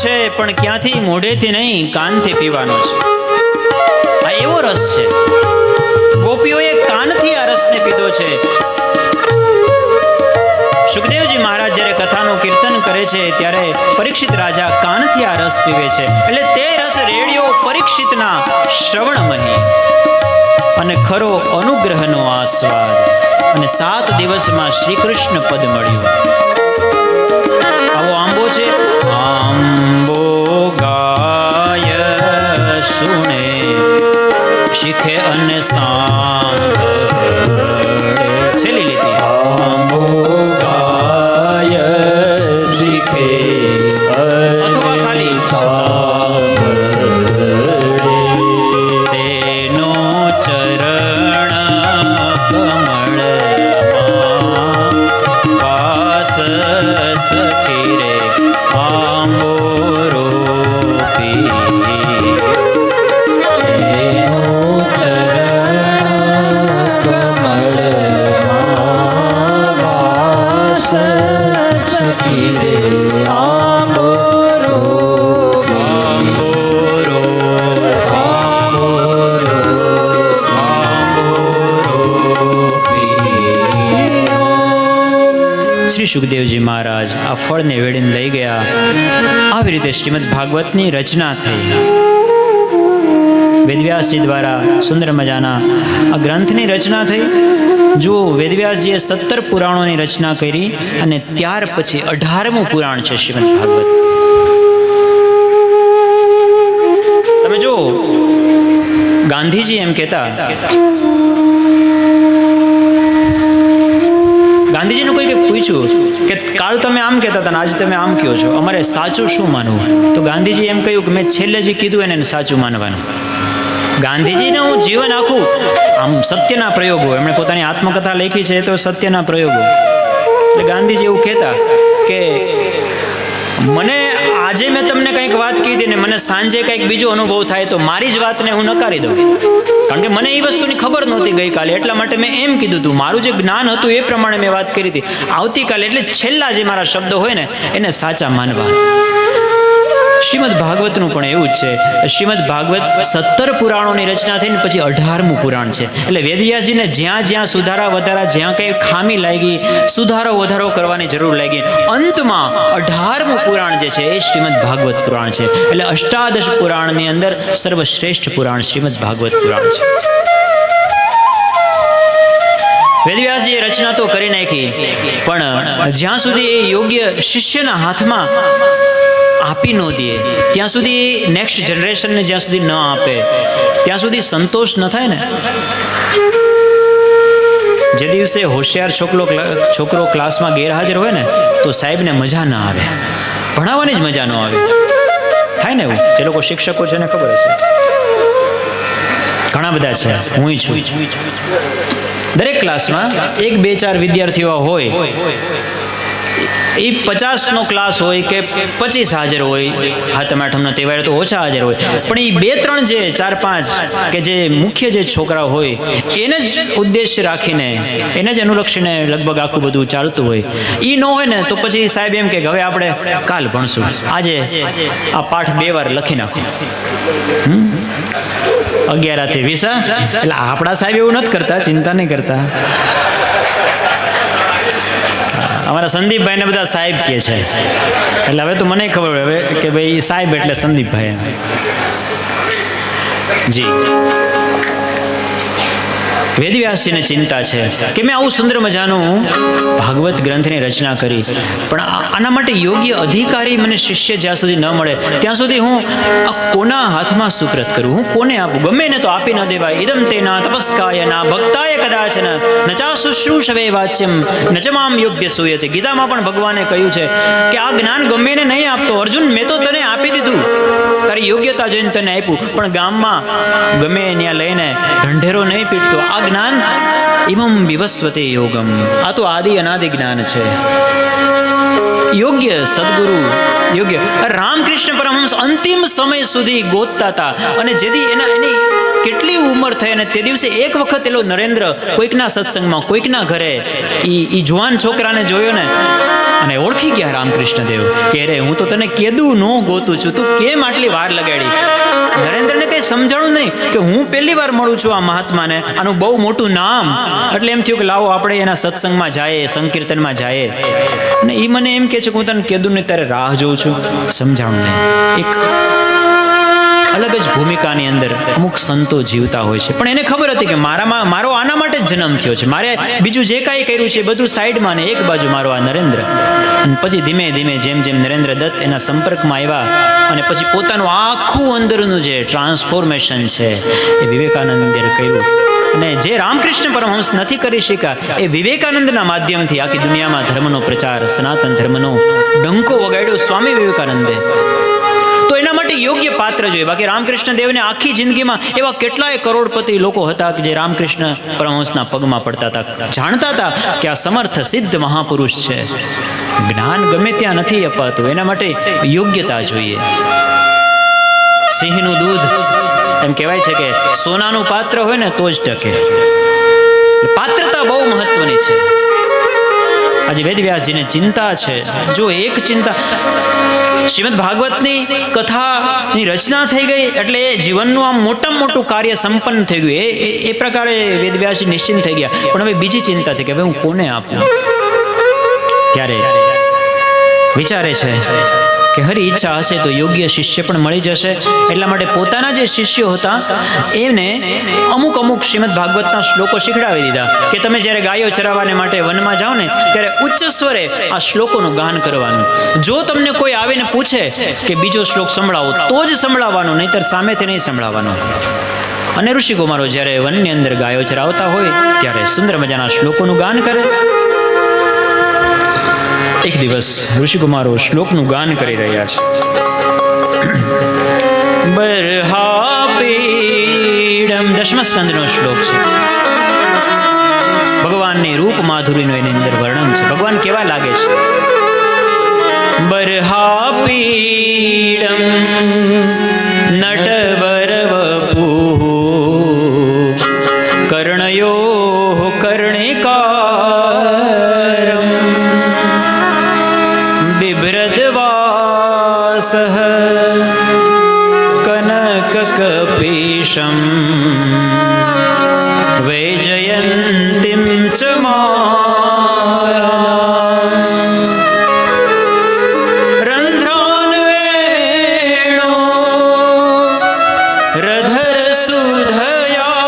છે, પણ ક્યાંથી મોઢેથી નહીં કાનથી પીવાનો છે. આ એવો રસ છે. ગોપીઓએ કાનથી આ રસને પીધો છે. સુખદેવજી મહારાજ જ્યારે કથાનું કીર્તન કરે છે ત્યારે પરીક્ષિત રાજા કાનથી આ રસ પીવે છે. એટલે તે રસ રેડિયો પરીક્ષિતના શ્રવણમહી અને ખરો અનુગ્રહનો આસ્વાદ. અને 7 દિવસમાં શ્રી કૃષ્ણ પદ મળ્યું. આવો આંબો છે. આંબો ગાય સુણે શીખે અને સાંભળે. છેલ્લી લીધી. આંબો ગાય શીખે અથવા ખાલી સાંભળે. તેનો ચરણ કમળમાં વાસ સખી રે આંબો રોપી. તેનો ચરણ કમળમાં વાસ સખી રે આંબો રોપી. આંબો રોપી. આંબો શ્રી સુખદેવજી મહારાજ આ ફળને વેળીને લઈ ગયા. આવી રીતે શ્રીમદ ભાગવતની રચના થઈ. વેદવ્યાસજી દ્વારા સુંદર મજાના આ ગ્રંથની રચના થઈ. જુઓ, વેદવ્યાસજીએ 17 પુરાણોની રચના કરી અને ત્યાર પછી 18મું પુરાણ છે શ્રીમદ ભાગવત. તમે જુઓ, ગાંધીજી એમ કહેતા, ગાંધીજીને કોઈકે પૂછ્યું કે કાલ તમે આમ કહેતા હતા ને આજે તમે આમ કહો છો, અમારે સાચું શું માનવું? તો ગાંધીજી એમ કહ્યું કે મેં છેલ્લે જે કીધું એને સાચું માનવાનું. ગાંધીજીને હું જીવન આખું આમ સત્યના પ્રયોગો, એમણે પોતાની આત્મકથા લખી છે તો સત્યના પ્રયોગો. એટલે ગાંધીજી એવું કહેતા કે મને આજે મેં તમને કંઈક વાત કીધી ને મને સાંજે કંઈક બીજો અનુભવ થાય તો મારી જ વાતને હું નકારી દઉં. કારણ કે મને એ વસ્તુની ખબર નહોતી ગઈકાલે, એટલા માટે મેં એમ કીધું હતું. મારું જે જ્ઞાન હતું એ પ્રમાણે મેં વાત કરી હતી. આવતીકાલે એટલે છેલ્લા જે મારા શબ્દો હોય ને એને સાચા માનવા. શ્રીમદ ભાગવતનું પણ એવું જ છે. શ્રીમદ ભાગવત 17 પુરાણોની રચના થઈને પછી 18મું પુરાણ છે. એટલે વેદવ્યાસજીને જ્યાં જ્યાં સુધારા વધારા, જ્યાં કંઈ ખામી લાગી, સુધારો વધારો કરવાની જરૂર લાગી, અંતમાં 18મું પુરાણ જે છે એ શ્રીમદ ભાગવત પુરાણ છે. એટલે અષ્ટાદશ પુરાણની અંદર સર્વશ્રેષ્ઠ પુરાણ શ્રીમદ ભાગવત પુરાણ છે. વેદવ્યાસજીએ રચના તો કરી નાખી, પણ જ્યાં સુધી એ યોગ્ય શિષ્યના હાથમાં આપી ન દે, ત્યાં સુધી નેક્સ્ટ જનરેશનને જ્યાં સુધી ન આપે ત્યાં સુધી સંતોષ ન થાય ને. જે દિવસે હોશિયાર છોકરો ક્લાસમાં ગેરહાજર હોય ને તો સાહેબને મજા ના આવે, ભણાવવાની જ મજા ન આવે. થાય ને એવું? જે લોકો શિક્ષકો છે ને ખબર હશે, ઘણા બધા છે, હું છું. દરેક ક્લાસમાં 1, 2, 4 વિદ્યાર્થીઓ હોય. એ 50નો ક્લાસ હોય કે 25 હાજર હોય, હાથમ આઠમનો તહેવાર તો ઓછા હાજર હોય, પણ એ 2, 3 જે 4, 5 કે જે મુખ્ય જે છોકરા હોય એને જ ઉદ્દેશ્ય રાખીને, એને જ અનુલક્ષીને લગભગ આખું બધું ચાલતું હોય. એ ન હોય ને તો પછી સાહેબ એમ કે હવે આપણે કાલ ભણશું, આજે આ પાઠ 2 વાર લખી નાખો. 11 થી 20. એટલે આપણા સાહેબ એવું નથી કરતા, ચિંતા નહીં કરતા. અમારા સંદીપભાઈને બધા સાહેબ કહે છે. એટલે હવે તો મને ખબર હવે કે ભાઈ સાહેબ એટલે સંદીપભાઈ. જી, વેદવ્યાસજીને ચિંતા છે કે મેં આવું સુંદર મજાનું ભાગવત ગ્રંથની રચના કરી, પણ આના માટે યોગ્ય અધિકારી મને શિષ્ય જ્યાં સુધી ન મળે ત્યાં સુધી હું આ કોના હાથમાં સુપ્રત કરું? હું કોને આપું? ગમે ને તો આપી ન દેવાય. ઇદમ તેના તપસ્કાય ના ભક્તાય કદાચન નચા શુશ્રૂષવે વાચ્યમ નચમામ યોગ્ય સૂયતે. ગીતામાં પણ ભગવાને કહ્યું છે કે આ જ્ઞાન ગમે ને નહીં આપતો. અર્જુન, મેં તો તને આપી દીધું, તારી યોગ્યતા જોઈને તને આપ્યું, પણ ગામમાં ગમે ત્યાં લઈને ઢંઢેરો નહીં પીટતો. આ જ્ઞાન ઇમમ વિવસ્વતે યોગમ. આ તો આદિ અનાદિ જ્ઞાન છે. યોગ્ય સદગુરુ, યોગ્ય રામકૃષ્ણ પરમહંસ અંતિમ સમય સુધી ગોતતા હતા, અને જેથી એની કેટલી ઉંમર થઈ અને તે દિવસે એક વખત એલો નરેન્દ્ર કોઈકના સત્સંગમાં કોઈકના ઘરે ઈ જુવાન છોકરાને જોયો ને અને ઓળખી ગયા રામકૃષ્ણ દેવ કે રે હું તો તને કેદું નો ગોતું છું, તું કેમ આટલી વાર લગાડી. નરેન્દ્રને કઈ સમજાણું નહીં કે હું પહેલી વાર મળું છું આ મહાત્માને, આનું બહુ મોટું નામ. એટલે એમ થયું કે લાવો આપણે એના સત્સંગમાં જઈએ, સંકીર્તનમાં જઈએ. અને એ મને એમ કે છે કે હું તને કેદું ને ત્યારે રાહ જોઉં છું. સમજાણું નહીં. એક અલગ જ ભૂમિકાની અંદર અમુક સંતો જીવતા હોય છે, પણ એને ખબર હતી કે મારો આના માટે જ જન્મ થયો છે, મારે બીજું જે કાંઈ કર્યું છે બધું સાઈડમાં ને એક બાજુ મારો આ નરેન્દ્ર. અને પછી ધીમે ધીમે જેમ જેમ નરેન્દ્ર દત્ત એના સંપર્કમાં આવ્યા અને પછી પોતાનું આખું અંદરનું જે ટ્રાન્સફોર્મેશન છે એ વિવેકાનંદે કર્યું. અને જે રામકૃષ્ણ પરમહંસ નથી કરી શક્યા એ વિવેકાનંદના માધ્યમથી આખી દુનિયામાં ધર્મનો પ્રચાર, સનાતન ધર્મનો ડંકો વગાડ્યો સ્વામી વિવેકાનંદે. તો એના માટે યોગ્ય પાત્ર જોઈએ. બાકી રામકૃષ્ણ દેવને આખી જિંદગીમાં એવા કેટલાય કરોડપતિ લોકો હતા કે જે રામકૃષ્ણ પરમહંસના પગમાં પડતા હતા, જાણતા હતા કે આ સમર્થ સિદ્ધ મહાપુરુષ છે. જ્ઞાન ગમે ત્યાં નથી અપાતું, એના માટે યોગ્યતા જોઈએ. સિંહનું દૂધ એમ કહેવાય છે કે સોનાનું પાત્ર હોય ને તો જ ટકે. પાત્રતા બહુ મહત્વની છે. આજે વેદવ્યાસજીને ચિંતા છે. જો એક ચિંતા, શ્રીમદ ભાગવતની કથાની રચના થઈ ગઈ એટલે એ જીવનનું આમ મોટામાં મોટું કાર્ય સંપન્ન થઈ ગયું. એ પ્રકારે વેદવ્યાસજી નિશ્ચિંત થઈ ગયા. પણ હવે બીજી ચિંતા થઈ કે હવે હું કોને આપું. ત્યારે વિચારે છે કે હરી ઈચ્છા હશે તો યોગ્ય શિષ્ય પણ મળી જશે. એટલા માટે પોતાના જે શિષ્યો હતા એને અમુક શ્રીમદ ભાગવતના શ્લોકો શીખડાવી દીધા કે તમે જ્યારે ગાયો ચરાવવાને માટે વનમાં જાઓ ને ત્યારે ઉચ્ચ સ્વરે આ શ્લોકોનું ગાન કરવાનું. જો તમને કોઈ આવીને પૂછે કે બીજો શ્લોક સંભળાવો તો જ સંભળાવવાનો, નહીંતર સામેથી નહીં સંભળાવવાનો. અને ઋષિકુમારો જ્યારે વનની અંદર ગાયો ચરાવતા હોય ત્યારે સુંદર મજાના શ્લોકોનું ગાન કરે. એક દિવસ ઋષિકુમારો શ્લોકનું ગાન કરી રહ્યા છે. બર્હાપીડમ, દશમા સ્કંદનો શ્લોક છે. ભગવાનની રૂપ માધુરીનું એની અંદર વર્ણન છે. ભગવાન કેવા લાગે છે. બર્હાપીડમ નટવર વપુ કર્ણયો કર્ણિકારમ બિભ્રદવાસઃ કનકકપીશમ વૈજયંતીમ ચ રંધ્રાન વેણો રધર સુધયા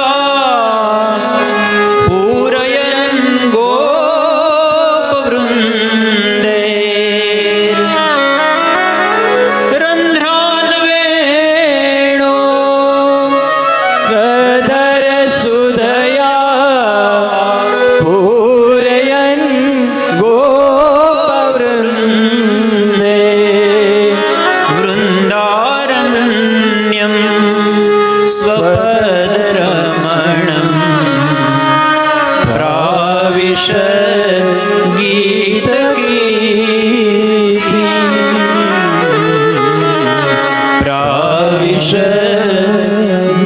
પૂરયન ગોપવૃંદે. રંધ્રાન વેણો રધર સુધયા પૂરયન ગોપવૃંદે. વૃંદારણ્યમ સ્વપદરમણમ પ્રાવિશ ગીતકીર્તિ પ્રાવિશ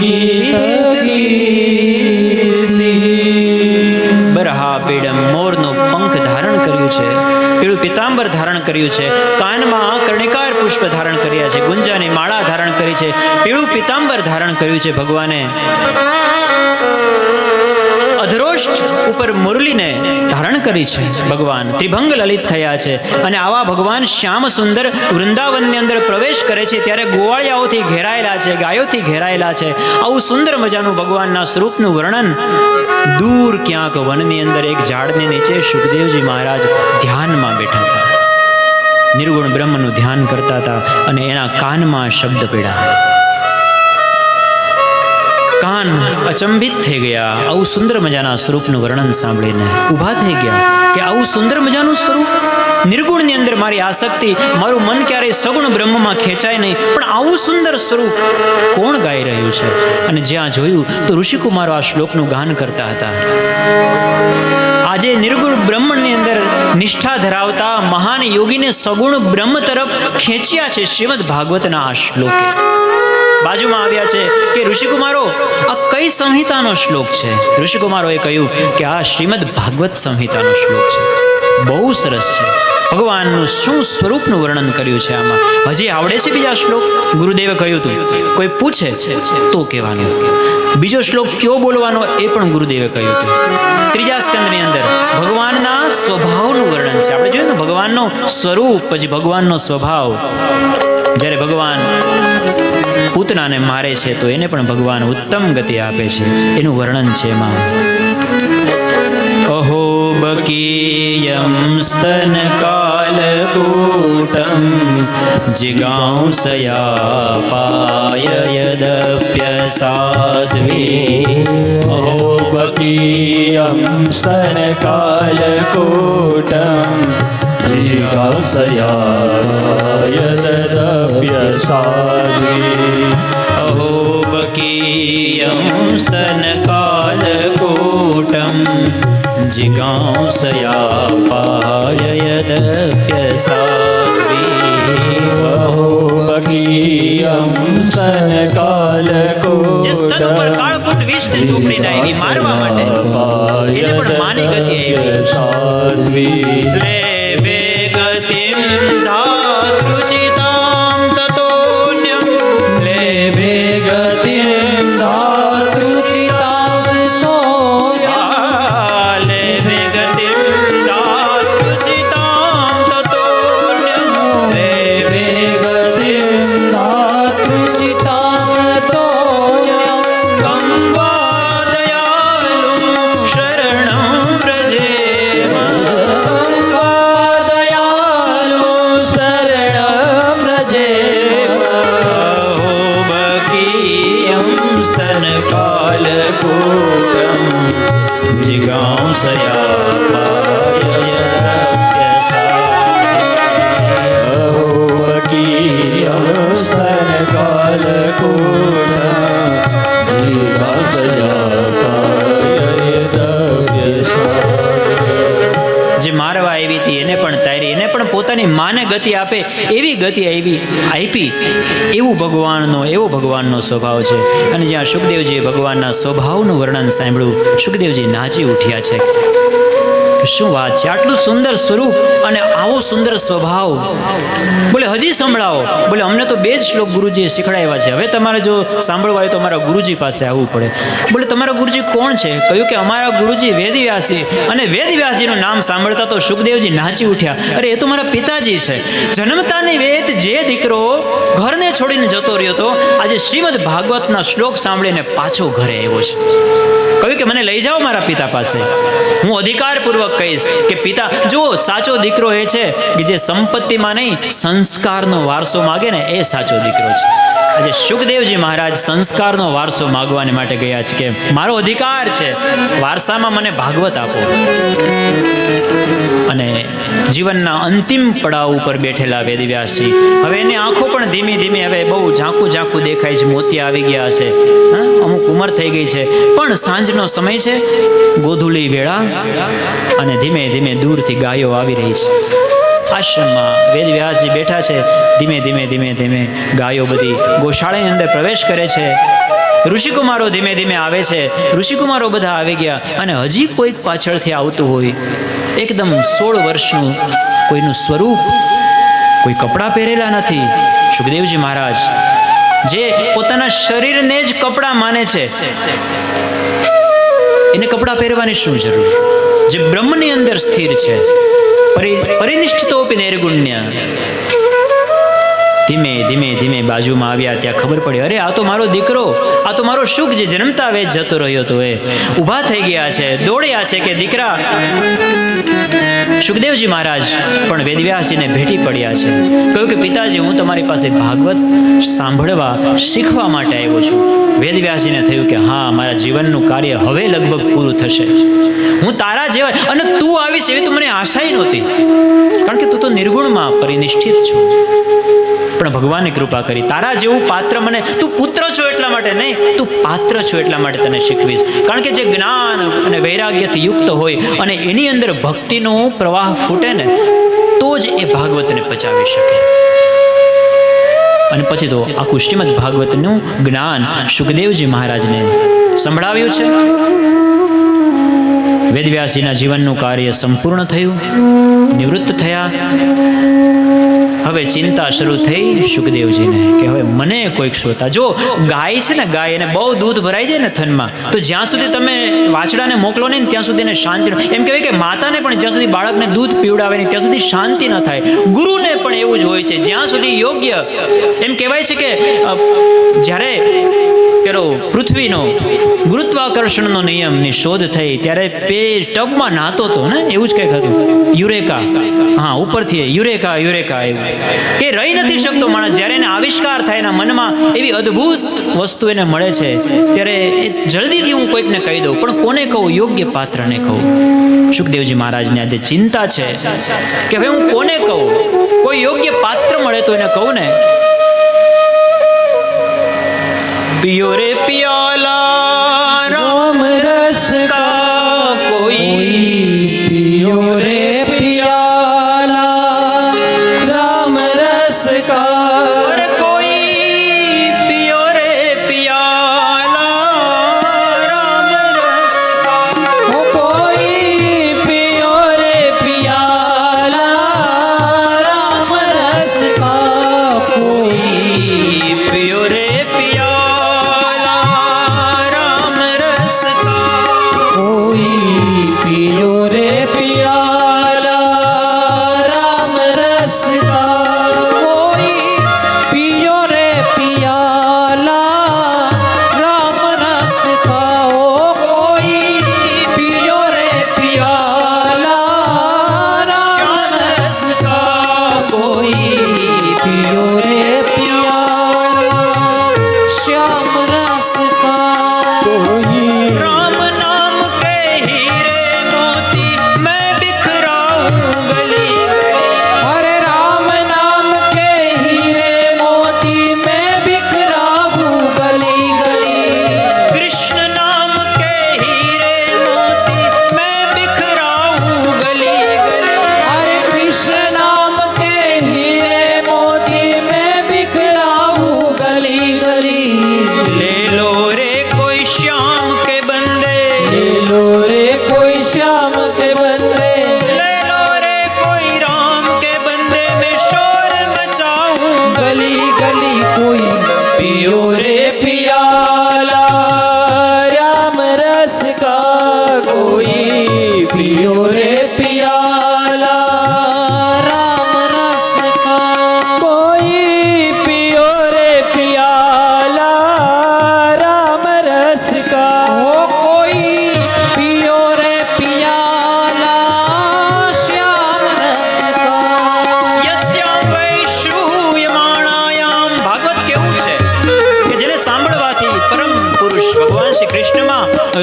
ગીતકીર્તિ. બરહાપીડમ, મોરનું પંખ ધારણ કર્યું છે, પીળું પિતાંબર ધારણ કર્યું છે, કાનમાં કર્ણિકાર પુષ્પ ધારણ કર્યા છે, ગુંજાની માળા ધારણ કરી છે, પીળું પિતાંબર ધારણ કર્યું છે ભગવાને. અધરોષ્ઠ ઉપર મુરલીને ધારણ કરી છે ભગવાન. ત્રિભંગ લલિત થયા છે. અને આવા ભગવાન શ્યામ સુંદર વૃંદાવનની અંદર પ્રવેશ કરે છે ત્યારે ગોવાળિયાઓથી ઘેરાયેલા છે, ગાયોથી ઘેરાયેલા છે. આવું સુંદર મજાનું ભગવાનના સ્વરૂપનું વર્ણન. દૂર ક્યાંક વનની અંદર એક ઝાડની નીચે સુખદેવજી મહારાજ ધ્યાનમાં બેઠા હતા, નિર્ગુણ બ્રહ્મનું ધ્યાન કરતા હતા. અને એના કાનમાં શબ્દ પડ્યા. કાન અચંબિત થઈ ગયા આવું સુંદર મજાના સ્વરૂપનું વર્ણન સાંભળીને. ઊભા થઈ ગયા કે આવું સુંદર મજાનું સ્વરૂપ, નિર્ગુણની અંદર મારી આસક્તિ, મારું મન ક્યારેય સગુણ બ્રહ્મમાં ખેંચાય નહીં, પણ આવું સુંદર સ્વરૂપ કોણ ગાઈ રહ્યું છે. અને જ્યાં જોયું તો ઋષિકુમારો આ શ્લોકનું ગાન કરતા હતા. આજે નિર્ગુણ બ્રહ્મની અંદર નિષ્ઠા ધરાવતા મહાન યોગીને સગુણ બ્રહ્મ તરફ ખેંચ્યા છે શ્રીમદ ભાગવતના આ શ્લોકે. બાજુમાં આવ્યા છે કે ઋષિકુમારો આ કઈ સંહિતાનો શ્લોક છે? ઋષિકુમારોએ કહ્યું કે આ શ્રીમદ ભાગવત સંહિતાનો શ્લોક છે. બહુ સરસ છે. ભગવાનનું શું સ્વરૂપનું વર્ણન કર્યું છે આમાં. હજી આવડે છે બીજા શ્લોક? ગુરુદેવે કહ્યું હતું કોઈ પૂછે તો કહેવાનું. બીજો શ્લોક કયો બોલવાનો એ પણ ગુરુદેવે કહ્યું હતું. ત્રીજા સ્કંદની અંદર ભગવાનના સ્વભાવનું વર્ણન છે. આપણે જોયું ને ભગવાનનો સ્વરૂપ પછી ભગવાનનો સ્વભાવ. જ્યારે ભગવાન પૂતનાને મારે છે તો એને પણ ભગવાન ઉત્તમ ગતિ આપે છે, એનું વર્ણન છે એમાં. અહો બકીયમ સ્તન કાલકૂટમ જિગાંસયા પાય યદપ્યસાધ્વી. અહો બકીયમ સ્તન કાલકૂટમ જિગાંસયા યદપ્યસાધ્વી. અહો બકીયમ સ્તન કાલકૂટમ જિગાંસયા પાય યદપ્યસાધ્વી. અહો બકીયમ સ્તન કાલકૂટમ જે સ્તન ઉપર કાળકૂટ વિષની ઝૂંપડી નાખી મારવા માટે એને પણ માની ગતિ સાધ્વી. લેવે ગતિમ ધાતૃચિતામ તતોન્યમ. લેભે ગતિમ ધાતૃચિતામ તતોન્યમ. લેવે ગતિમ ધાતૃચિતામ તતોન્યમ. લેભે ગતિમ ધાતૃચિતામ તતોન્યમ. કંવાદયાલું શરણં વ્રજેમ. દયાલુ શરણં વ્રજેમ. અહો બકીયં સ્તન કાલકૂટમ જિગાંસયા પાય યદપ્યસાધ્વી. અહો બકીયં સ્તન કાલકૂટમ જિગાંસયા પાય યદપ્યસાધ્વી. જે મારવા આવી હતી એને પણ તારી, એને પણ પોતાની માને ગતિ આપે એવી ગતિ આપી. એવો ભગવાનનો સ્વભાવ છે. અને જ્યાં સુખદેવજીએ ભગવાનના સ્વભાવનું વર્ણન સાંભળ્યું, સુખદેવજી નાચી ઉઠ્યા છે. શું વાત છે! આટલું સુંદર સ્વરૂપ અને આવો સુંદર સ્વભાવ. બોલે હજી સંભળાવો. બોલે અમને તો 2 જ શ્લોક ગુરુજીએ શીખડાવ્યા છે, હવે તમારે જો સાંભળવા હોય તો અમારા ગુરુજી પાસે આવવું પડે. બોલે તમારા ગુરુજી કોણ છે? કહ્યું કે અમારા ગુરુજી વેદવ્યાસજી. અને વેદવ્યાસજીનું નામ સાંભળતા તો સુખદેવજી નાચી ઉઠ્યા. અરે એ તો મારા પિતાજી છે. જન્મતાની વેદ જે દીકરો ઘરને છોડીને જતો રહ્યો હતો, આજે શ્રીમદ ભાગવતના શ્લોક સાંભળીને પાછો ઘરે આવ્યો છે. કહ્યું કે મને લઈ જાઓ મારા પિતા પાસે. હું અધિકારપૂર્વક કહીશ કે પિતા જુઓ, સાચો દીકરો એ છે કે જે સંપત્તિમાં નહીં સંસ્કારનો વારસો માગે ને, એ સાચો દીકરો છે. આજે સુખદેવજી મહારાજ સંસ્કારનો વારસો માગવાને માટે ગયા છે કે મારો અધિકાર છે, વારસામાં મને ભાગવત આપો. અને જીવનના અંતિમ પડાવ ઉપર બેઠેલા વેદવ્યાસજી, હવે એની આંખો પણ ધીમી ધીમે હવે બહુ ઝાંખું દેખાય છે. મોતિયા આવી ગયા છે, અમુક ઉંમર થઈ ગઈ છે, પણ સાંજનો સમય છે, ગોધુલી વેળા, અને ધીમે ધીમે દૂરથી ગાયો આવી રહી છે. આશ્રમમાં વેદવ્યાસજી બેઠા છે. ધીમે ધીમે ગાયો બધી ગોશાળાની અંદર પ્રવેશ કરે છે. ઋષિકુમારો ધીમે ધીમે આવે છે. ઋષિકુમારો બધા આવી ગયા અને હજી કોઈક પાછળથી આવતું હોય. એકદમ 16 વર્ષનું કોઈનું સ્વરૂપ, કોઈ કપડાં પહેરેલા નથી. સુખદેવજી મહારાજ જે પોતાના શરીરને જ કપડાં માને છે, એને કપડાં પહેરવાની શું જરૂર? જે બ્રહ્મની અંદર સ્થિર છે, પરિનિષ્ઠિતોપી નૈર્ગુણ્ય. ધીમે ધીમે બાજુમાં આવ્યા. ત્યાં ખબર પડી, અરે આ તો મારો દીકરો, આ તો મારો સુખ જે જન્મતા વેદ જતો રહ્યો હતો. એ ઊભા થઈ ગયા છે, દોડ્યા છે કે દીકરા. સુખદેવજી મહારાજ પણ વેદવ્યાસજીને ભેટી પડ્યા છે. કહ્યું કે પિતાજી, હું તમારી પાસે ભાગવત સાંભળવા, શીખવા માટે આવ્યો છું. વેદવ્યાસજીને થયું કે હા, મારા જીવનનું કાર્ય હવે લગભગ પૂરું થશે. હું તારા જેવા, અને તું આવીશ એવી તો મને આશા નહોતી, કારણ કે તું તો નિર્ગુણમાં પરિનિષ્ઠિત છો. પણ ભગવાને કૃપા કરી, તારા જેવું પાત્ર મને, તું પુત્ર છો એટલા માટે નહીં, તું પાત્ર છો એટલા માટે તને શીખવીશ. કારણ કે જે જ્ઞાન અને વૈરાગ્યથી યુક્ત હોય અને એની અંદર ભક્તિનો પ્રવાહ ફૂટે ને, તો જ એ ભાગવતને પચાવી શકે. અને પછી તો આખું શ્રીમદ ભાગવતનું જ્ઞાન સુખદેવજી મહારાજને સંભળાવ્યું છે. વેદવ્યાસજીના જીવનનું કાર્ય સંપૂર્ણ થયું, નિવૃત્ત થયા. હવે ચિંતા શરૂ થઈ સુખદેવજીને કે હવે મને કોઈક શોધતા. જો ગાય છે ને, ગાય એને બહુ દૂધ ભરાઈ જાય ને થનમાં, તો જ્યાં સુધી તમે વાછડાને મોકલો નહીં ત્યાં સુધી એને શાંતિ એમ કહેવાય કે માતાને પણ જ્યાં સુધી બાળકને દૂધ પીવડાવે નહીં ત્યાં સુધી શાંતિ ન થાય. ગુરુને પણ એવું જ હોય છે, જ્યાં સુધી યોગ્ય એમ કહેવાય છે કે જ્યારે પેલો પૃથ્વીનો ગુરુત્વાકર્ષણનો નિયમની શોધ થઈ ત્યારે ટબમાં નાતો હતો ને, એવું જ કંઈક હતું. યુરેકા, હા, ઉપરથી યુરેકા યુરેકા એવું કે રહી નથી શકતો માણસ. જ્યારે એને આવિષ્કાર થાય એના મનમાં એવી અદ્ભુત વસ્તુ એને મળે છે ત્યારે એ જલ્દીથી હું કોઈકને કહી દઉં, પણ કોને કહું? યોગ્ય પાત્રને કહું. સુખદેવજી મહારાજને આજે ચિંતા છે કે હવે હું કોને કહું? કોઈ યોગ્ય પાત્ર મળે તો એને કહું ને. पियो रे पियाला राम रस का कोई, पियो रे पियाला राम रस का, और कोई पियो रे पियाला राम रस का, ओ कोई पियो रे पियाला राम रस का, कोई पियो रे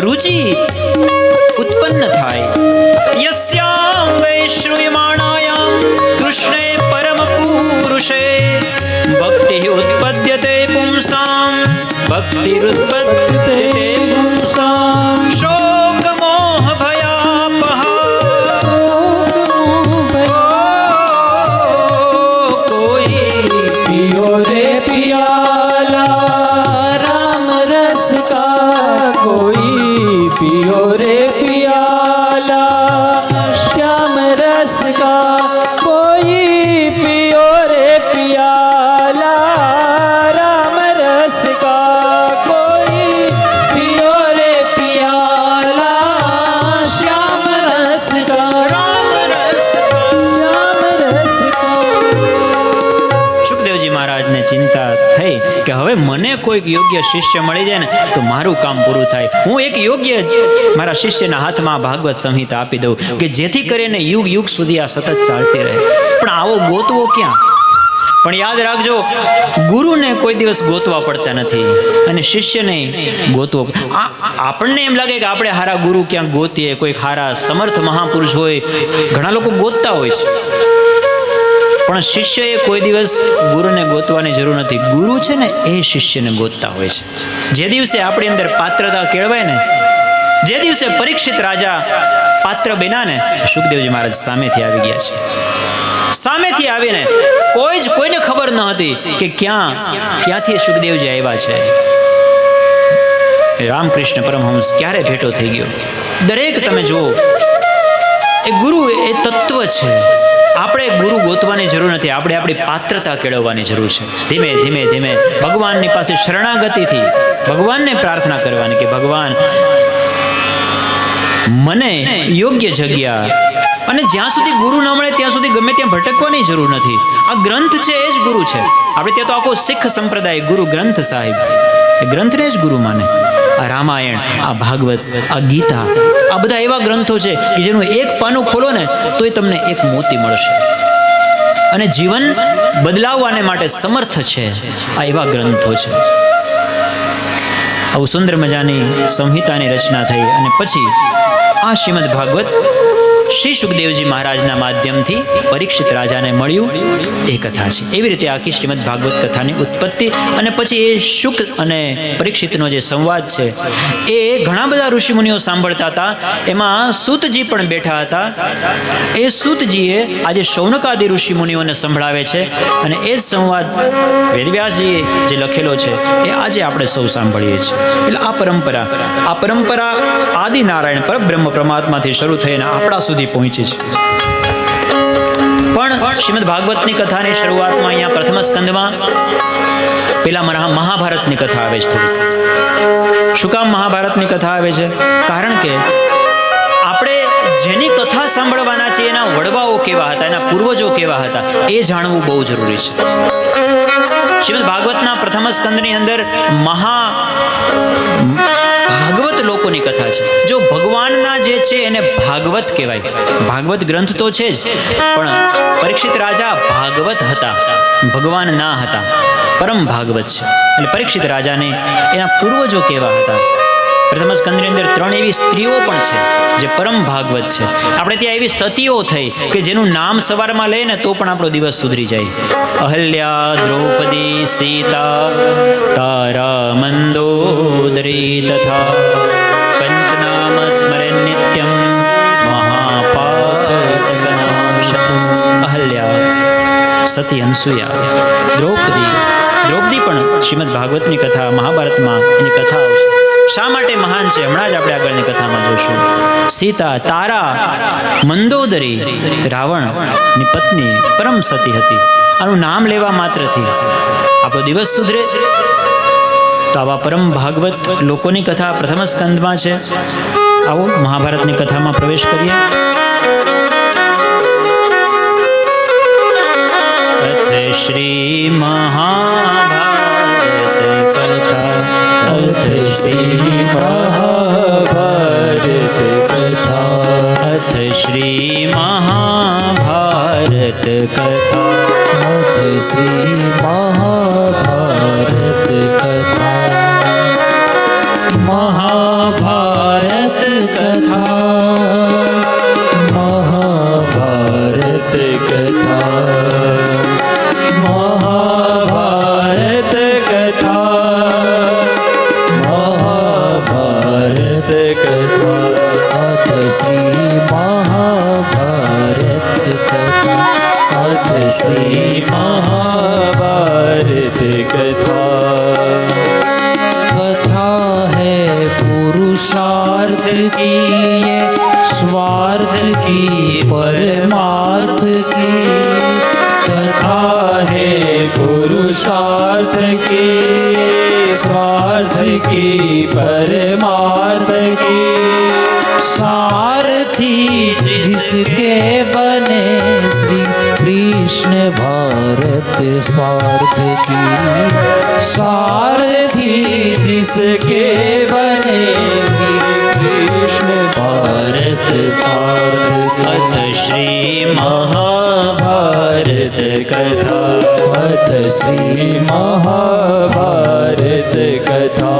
रुचि उत्पन्न થાય. યસ્યામ વૈશ્રુયમાણાયામ કૃષ્ણે પરમ પુરુષે ભક્તિ ઉત્પદ્યતે પુંસામ, ભક્તિરુત્પદ્યતે પુંસામ, શોક મોહ ભયાપહા, કોઈ पियो रे पियाला राम रस का, कोई पियो रे पियाला श्याम रस का, कोई पियो रे पियाला राम रस का, कोई पियो रे पियाला श्याम रस का, રામ રસ श्याम रस का. સુખદેવજી મહારાજને ચિંતા થઈ કે હવે મને કોઈક યોગ્ય શિષ્ય મળી જાય ને તો મારું કામ પૂરું થાય. હું એક યોગ્ય મારા શિષ્યના હાથમાં ભાગવત સંહિતા આપી દઉં કે જેથી કરીને યુગ યુગ સુધી આ સતત ચાલતી રહે. પણ આવો ગોતવો ક્યાં? પણ યાદ રાખજો, ગુરુને કોઈ દિવસ ગોતવા પડતા નથી અને શિષ્યને ગોતવો. આપણને એમ લાગે કે આપણે હારા ગુરુ ક્યાં ગોતીએ, કોઈ હારા સમર્થ મહાપુરુષ હોય, ઘણા લોકો ગોતતા હોય છે. પણ શિષ્યએ કોઈ દિવસ ગુરુને ગોતવાની જરૂર નથી. ગુરુ છે ને એ શિષ્યને ગોતતા હોય છે. જે દિવસે આપણી અંદર પાત્રતા કેળવાય ને, જે દિવસે પરીક્ષિત રાજા પાત્ર બન્યા ને, સુખદેવજી મહારાજ સામેથી આવી ગયા છે. સામેથી આવીને કોઈને ખબર ન હતી કે ક્યાંથી સુખદેવજી આવ્યા છે. રામકૃષ્ણ પરમહંસ ક્યારે ભેટો થઈ ગયો. દરેક તમે જુઓ, એ ગુરુ એ તત્વ છે. આપણે ગુરુ ગોતવાની જરૂર નથી, આપણે આપણી પાત્રતા કેળવવાની જરૂર છે. ધીમે ધીમે ધીમે ભગવાનની પાસે શરણાગતિથી ભગવાનને પ્રાર્થના કરવાની કે ભગવાન મને યોગ્ય જગ્યા, અને જ્યાં સુધી ગુરુ ન મળે ત્યાં સુધી ગમે ત્યાં ભટકવાની જરૂર નથી. આ ગ્રંથ છે એ જ ગુરુ છે. આપણે ત્યાં તો આખો શીખ સંપ્રદાય ગુરુ ગ્રંથ સાહિબ, એ ગ્રંથને જ ગુરુ માને. આ રામાયણ, આ ભાગવત, આ ગીતા, આ બધા એવા ગ્રંથો છે કે જેનું એક પાનું ખોલો ને તો એ તમને એક મોતી મળશે, અને જીવન બદલાવવાને માટે સમર્થ છે. આ એવા ગ્રંથો છે. આવું સુંદર મજાની સંહિતાની રચના થઈ, અને પછી આ શ્રીમદ ભાગવત શ્રી સુખદેવજી મહારાજના માધ્યમથી પરીક્ષિત રાજાને મળ્યું, એ કથા છે. એવી રીતે આખી શ્રીમદ ભાગવત કથાની ઉત્પત્તિ, અને પછી એ શુક અને પરીક્ષિતનો જે સંવાદ છે એ ઘણા બધા ઋષિમુનિઓ સાંભળતા હતા. એમાં સૂતજી પણ બેઠા હતા. એ સૂતજીએ આજે શૌનકાદિ ઋષિમુનિઓને સંભળાવે છે, અને એ જ સંવાદ વેદવ્યાસજીએ જે લખેલો છે એ આજે આપણે સૌ સાંભળીએ છીએ. એટલે આ પરંપરા આદિનારાયણ પરબ્રહ્મ પરમાત્માથી શરૂ થઈને આપણા સુધી પહોંચી છે. પણ શ્રીમદ ભાગવતની કથાની શરૂઆતમાં અહીંયા પ્રથમ સ્કંદમાં પેલા મહાભારતની કથા આવે છે. થોડીક શું કામ મહાભારતની કથા આવે છે? કારણ કે આપણે જેની કથા સાંભળવાના છે એના વડવાઓ કેવા હતા, એના પૂર્વજો કેવા હતા, એ જાણવું બહુ જરૂરી છે. શ્રીમદ ભાગવતના પ્રથમ સ્કંદની અંદર ભાગવત લોકોની કથા છે. જો ભગવાનના જે છે એને ભાગવત કહેવાય. ભાગવત ગ્રંથ તો છે જ, પણ પરીક્ષિત રાજા ભાગવત હતા, ભગવાન ના હતા, પરમ ભાગવત છે. એટલે પરીક્ષિત રાજાને એના પૂર્વજો કેવા હતા. પ્રથમ સ્કંદની અંદર 3 એવી સ્ત્રીઓ પણ છે જે પરમ ભાગવત છે. આપણે ત્યાં એવી સતીઓ થઈ કે જેનું નામ સવારમાં લઈએ ને તો પણ આપણો દિવસ સુધરી જાય. અહલ્યા, દ્રૌપદી, સીતા, તારા, મંદોદરી તથા પંચનામ સ્મરણ નિત્યમ મહાપાતકનાશનમ. અહલ્યા, સતી અનસુયા, દ્રૌપદી પણ શ્રીમદ ભાગવતની કથા, મહાભારતમાં એની કથા આવશે. શા માટે મહાન છે હમણાં જ આપણે આગળની કથામાં જોશું. સીતા, તારા, મંદોદરી રાવણની પત્ની પરમ સતી હતી. આનું નામ લેવા માત્રથી આપણો દિવસ સુધરે. તો આવા પરમ ભાગવત લોકોની કથા પ્રથમ સ્કંદમાં છે. આવો મહાભારતની કથામાં પ્રવેશ કરીએ. અથ શ્રી મહાભારત કથા, અથ શ્રી મહાભારત કથા, અથ શ્રી મહાભારત કથા, અથ શ્રી મહાભારત કથા, મહાભારત કથા, મહાભારત કથા, મહાભારત કથા, અથ શ્રી મહાભારત કથા, અથ શ્રી મહાભારત કથા. कथा है पुरुषार्थ की, ये स्वार्थ की परमार्थ की. कथा है पुरुषार्थ की, स्वार्थ की परमार्थ की. सारथी जिसके बने श्री कृष्ण भारत स्वार्थ की. सारथी जिसके बने श्री कृष्ण भारत स्वार्थ की. अथ श्री महाभारत कथा, अथ श्री महाभारत कथा.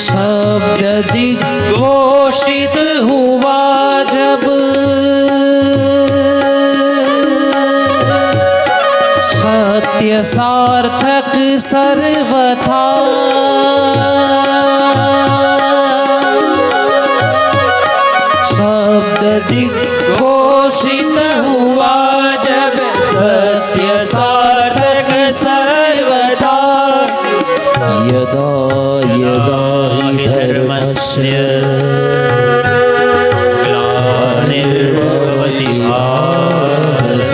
शब्द दिग्घोषित हुआ जब, सत्य सार्थक सर्वथा. शब्द दिग्घोषित हुआ जब, सत्य सार्थक यदा यदा हि धर्मस्य ग्लानिर्भवति भारत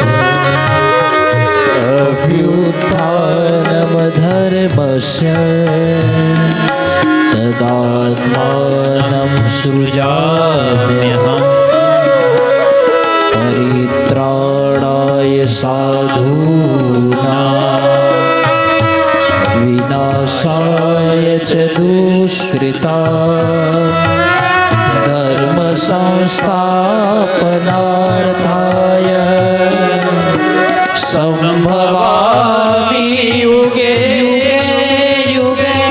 अभ्युत्थानं धर्मस्य तदात्मानं सृजाम्यहम् परित्राणाय साधूनां विनाशाय च दुष्कृतां धर्म संस्थापनार्थाय संभवामि युगे युगे